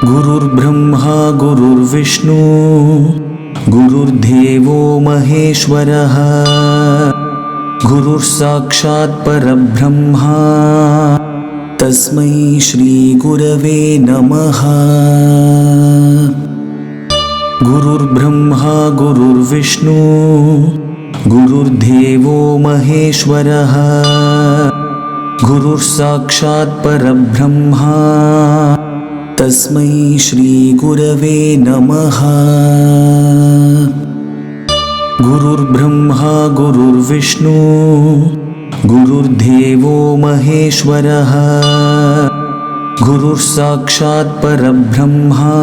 गुरुर्ब्रह्मा गुरुर्विष्णु गुरुर्देवो महेश्वरः गुरुर्साक्षात् परब्रह्मा तस्मै श्री गुरवे नमः। गुरुर्ब्रह्मा गुरुर्विष्णु गुरुर्देवो महेश्वरः गुरुर्साक्षात् परब्रह्मा तस्मै श्री गुरवे नमः। गुरुर्ब्रह्मा गुरुर्विष्णु गुरुर्देवो महेश्वरः गुरुर्साक्षात् परब्रह्मा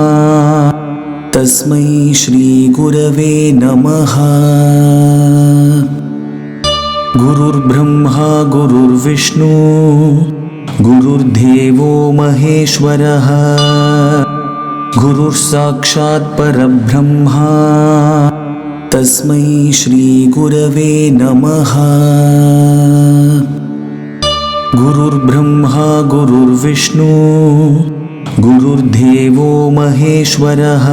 तस्मै श्री गुरवे नमः। गुरुर्ब्रह्मा गुरुर्विष्णु गुरुर्देवो महेश्वरः गुरुर्साक्षात् परब्रह्मा तस्मै श्री गुरवे नमः। गुरुर्ब्रह्मा गुरुर्विष्णु गुरुर्देवो महेश्वरः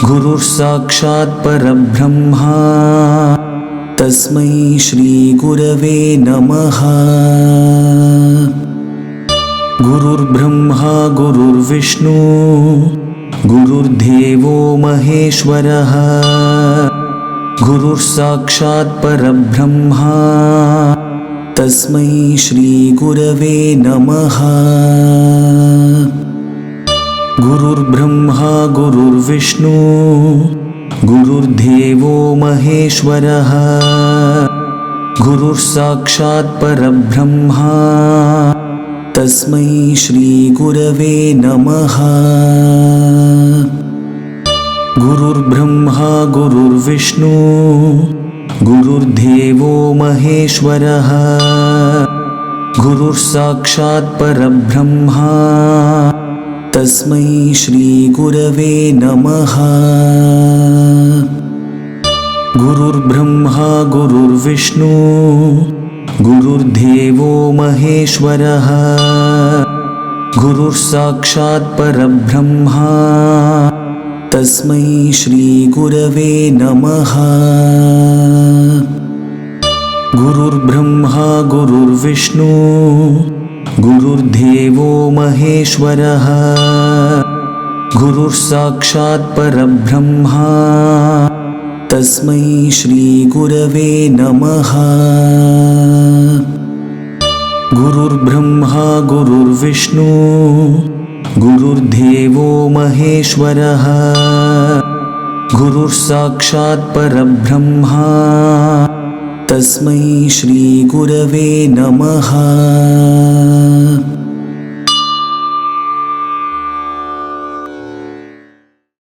गुरुर्साक्षात् परब्रह्मा तस्मै श्री गुरवे नमः। गुरुर्ब्रह्मा गुरुर्विष्णु गुरुर्देवो महेश्वरः गुरुर्साक्षात् परब्रह्मा तस्मै श्री गुरवे नमः। गुरुर्ब्रह्मा गुरुर्विष्णु गुरुर्देवो महेश्वरः गुरुर्साक्षात् परब्रह्मा तस्मै श्री गुरवे नमः। गुरुर्ब्रह्मा गुरुर्विष्णु गुरुर्देवो महेश्वरः गुरुर्साक्षात् परब्रह्मा तस्मै श्री गुरवे नमः। गुरुर्ब्रह्मा गुरुर्विष्णु गुरुर्देवो महेश्वरः गुरुर्साक्षात् परब्रह्मा तस्मै श्री गुरवे नमः। गुरुर्ब्रह्मा गुरुर्विष्णु गुरुर्देवो महेश्वरः गुरुर्साक्षात् परब्रह्मा तस्मै श्री गुरवे नमः। गुरुर्ब्रह्मा गुरुर्विष्णु गुरुर्देवो महेश्वरः गुरुर्साक्षात् परब्रह्मा तस्मै श्री गुरवे नमः।